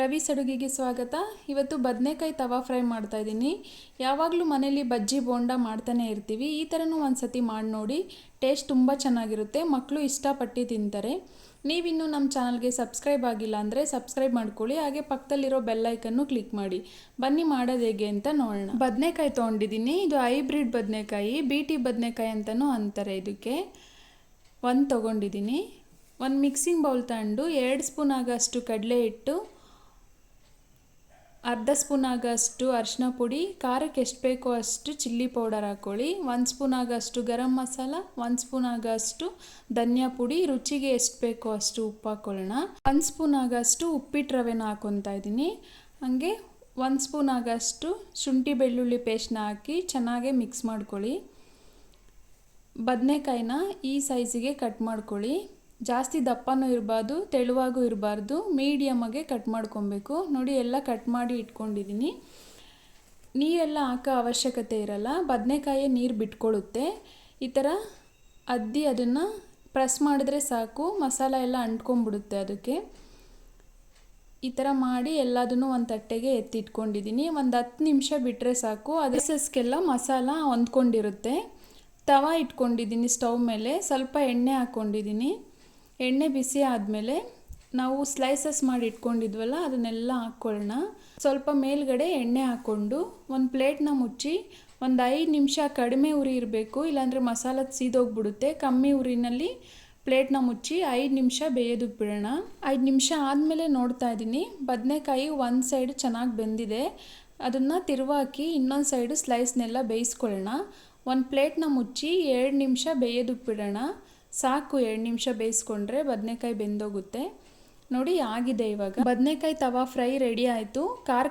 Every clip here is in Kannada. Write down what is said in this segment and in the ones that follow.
ರವೀಸ್ ಅಡುಗೆಗೆ ಸ್ವಾಗತ. ಇವತ್ತು ಬದನೆಕಾಯಿ ತವಾ ಫ್ರೈ ಮಾಡ್ತಾ ಇದ್ದೀನಿ. ಯಾವಾಗಲೂ ಮನೇಲಿ ಬಜ್ಜಿ ಬೋಂಡ ಮಾಡ್ತಾನೆ ಇರ್ತೀವಿ. ಈ ಥರನೂ ಒಂದು ಸತಿ ಮಾಡಿ ನೋಡಿ, ಟೇಸ್ಟ್ ತುಂಬ ಚೆನ್ನಾಗಿರುತ್ತೆ. ಮಕ್ಕಳು ಇಷ್ಟಪಟ್ಟು ತಿಂತಾರೆ. ನೀವಿನ್ನೂ ನಮ್ಮ ಚಾನಲ್ಗೆ ಸಬ್ಸ್ಕ್ರೈಬ್ ಆಗಿಲ್ಲ ಅಂದರೆ ಸಬ್ಸ್ಕ್ರೈಬ್ ಮಾಡ್ಕೊಳ್ಳಿ. ಹಾಗೆ ಪಕ್ಕದಲ್ಲಿರೋ ಬೆಲ್ ಐಕನ್ನು ಕ್ಲಿಕ್ ಮಾಡಿ. ಬನ್ನಿ ಮಾಡೋದು ಹೇಗೆ ಅಂತ ನೋಡೋಣ. ಬದನೆಕಾಯಿ ತೊಗೊಂಡಿದ್ದೀನಿ. ಇದು ಹೈಬ್ರಿಡ್ ಬದನೆಕಾಯಿ, BT ಬದನೆಕಾಯಿ ಅಂತಲೂ ಅಂತಾರೆ ಇದಕ್ಕೆ. ಒಂದು ತೊಗೊಂಡಿದ್ದೀನಿ. ಒಂದು ಮಿಕ್ಸಿಂಗ್ ಬೌಲ್ ತಗೊಂಡು 2 ಸ್ಪೂನ್ ಆಗೋಷ್ಟು ಕಡಲೆ ಹಿಟ್ಟು, ಅರ್ಧ ಸ್ಪೂನ್ ಆಗೋಷ್ಟು ಅರಿಶಿನ ಪುಡಿ, ಖಾರಕ್ಕೆ ಎಷ್ಟು ಬೇಕೋ ಅಷ್ಟು ಚಿಲ್ಲಿ ಪೌಡರ್ ಹಾಕ್ಕೊಳ್ಳಿ. 1 ಸ್ಪೂನ್ ಆಗೋಷ್ಟು ಗರಂ ಮಸಾಲ, 1 ಸ್ಪೂನ್ ಆಗೋಷ್ಟು ಧನಿಯಾ ಪುಡಿ, ರುಚಿಗೆ ಎಷ್ಟು ಬೇಕೋ ಅಷ್ಟು ಉಪ್ಪು ಹಾಕ್ಕೊಳ್ಳೋಣ. 1 ಸ್ಪೂನ್ ಆಗೋಷ್ಟು ಉಪ್ಪಿಟ್ಟು ರವೆನ ಹಾಕ್ಕೊತಾ ಇದ್ದೀನಿ. ಹಾಗೆ 1 ಸ್ಪೂನ್ ಆಗೋಷ್ಟು ಶುಂಠಿ ಬೆಳ್ಳುಳ್ಳಿ ಪೇಸ್ಟ್ನ ಹಾಕಿ ಚೆನ್ನಾಗಿ ಮಿಕ್ಸ್ ಮಾಡ್ಕೊಳ್ಳಿ. ಬದನೆಕಾಯಿನ ಈ ಸೈಜಿಗೆ ಕಟ್ ಮಾಡ್ಕೊಳ್ಳಿ. ಜಾಸ್ತಿ ದಪ್ಪನೂ ಇರಬಾರ್ದು, ತೆಳುವಾಗೂ ಇರಬಾರ್ದು, ಮೀಡಿಯಮಾಗೆ ಕಟ್ ಮಾಡ್ಕೊಬೇಕು. ನೋಡಿ, ಎಲ್ಲ ಕಟ್ ಮಾಡಿ ಇಟ್ಕೊಂಡಿದ್ದೀನಿ. ನೀರೆಲ್ಲ ಹಾಕೋ ಅವಶ್ಯಕತೆ ಇರಲ್ಲ, ಬದನೆಕಾಯಿ ನೀರು ಬಿಟ್ಕೊಳ್ಳುತ್ತೆ. ಈ ಥರ ಅದ್ದಿ ಅದನ್ನು ಪ್ರೆಸ್ ಮಾಡಿದ್ರೆ ಸಾಕು, ಮಸಾಲ ಎಲ್ಲ ಅಂಟ್ಕೊಂಡ್ಬಿಡುತ್ತೆ. ಅದಕ್ಕೆ ಈ ಥರ ಮಾಡಿ ಎಲ್ಲದನ್ನು ಒಂದು ತಟ್ಟೆಗೆ ಎತ್ತಿಟ್ಕೊಂಡಿದ್ದೀನಿ. ಒಂದು 10 ನಿಮಿಷ ಬಿಟ್ಟರೆ ಸಾಕು, ಅದಕ್ಕೆಲ್ಲ ಮಸಾಲ ಹೊಂದ್ಕೊಂಡಿರುತ್ತೆ. ತವಾ ಇಟ್ಕೊಂಡಿದ್ದೀನಿ ಸ್ಟವ್ ಮೇಲೆ, ಸ್ವಲ್ಪ ಎಣ್ಣೆ ಹಾಕ್ಕೊಂಡಿದ್ದೀನಿ. ಎಣ್ಣೆ ಬಿಸಿ ಆದಮೇಲೆ ನಾವು ಸ್ಲೈಸಸ್ ಮಾಡಿ ಇಟ್ಕೊಂಡಿದ್ವಲ್ಲ ಅದನ್ನೆಲ್ಲ ಹಾಕ್ಕೊಳ್ಳೋಣ. ಸ್ವಲ್ಪ ಮೇಲ್ಗಡೆ ಎಣ್ಣೆ ಹಾಕ್ಕೊಂಡು ಒಂದು ಪ್ಲೇಟ್ನ ಮುಚ್ಚಿ ಒಂದು 5 ನಿಮಿಷ ಕಡಿಮೆ ಉರಿ ಇರಬೇಕು, ಇಲ್ಲಾಂದರೆ ಮಸಾಲ ಸೀದೋಗ್ಬಿಡುತ್ತೆ. ಕಮ್ಮಿ ಉರಿನಲ್ಲಿ ಪ್ಲೇಟ್ನ ಮುಚ್ಚಿ 5 ನಿಮಿಷ ಬೇಯೋದಕ್ಕೆ ಬಿಡೋಣ. 5 ನಿಮಿಷ ಆದಮೇಲೆ ನೋಡ್ತಾ ಇದ್ದೀನಿ, ಬದನೆಕಾಯಿ ಒಂದು ಸೈಡ್ ಚೆನ್ನಾಗಿ ಬೆಂದಿದೆ. ಅದನ್ನು ತಿರುವಾಕಿ ಇನ್ನೊಂದು ಸೈಡು ಸ್ಲೈಸ್ನೆಲ್ಲ ಬೇಯಿಸ್ಕೊಳ್ಳೋಣ. ಒಂದು ಪ್ಲೇಟ್ನ ಮುಚ್ಚಿ 2 ನಿಮಿಷ ಬೇಯೋದಕ್ಕೆ ಬಿಡೋಣ. ಸಾಕು, 2 ನಿಮಿಷ ಬೇಯಿಸ್ಕೊಂಡ್ರೆ ಬದನೆಕಾಯಿ ಬೆಂದೋಗುತ್ತೆ. ನೋಡಿ, ಆಗಿದೆ. ಇವಾಗ ಬದನೆಕಾಯಿ ತವಾ ಫ್ರೈ ರೆಡಿ ಆಯಿತು.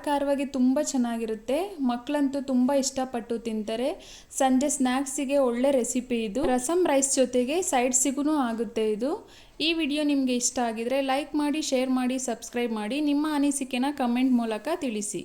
ಖಾರವಾಗಿ ತುಂಬ ಚೆನ್ನಾಗಿರುತ್ತೆ. ಮಕ್ಕಳಂತೂ ತುಂಬ ಇಷ್ಟಪಟ್ಟು ತಿಂತಾರೆ. ಸಂಜೆ ಸ್ನ್ಯಾಕ್ಸಿಗೆ ಒಳ್ಳೆ ರೆಸಿಪಿ ಇದು. ರಸಮ್ ರೈಸ್ ಜೊತೆಗೆ ಸೈಡ್ಸಿಗೂ ಆಗುತ್ತೆ ಇದು. ಈ ವಿಡಿಯೋ ನಿಮಗೆ ಇಷ್ಟ ಆಗಿದರೆ ಲೈಕ್ ಮಾಡಿ, ಶೇರ್ ಮಾಡಿ, ಸಬ್ಸ್ಕ್ರೈಬ್ ಮಾಡಿ. ನಿಮ್ಮ ಅನಿಸಿಕೆನ ಕಮೆಂಟ್ ಮೂಲಕ ತಿಳಿಸಿ.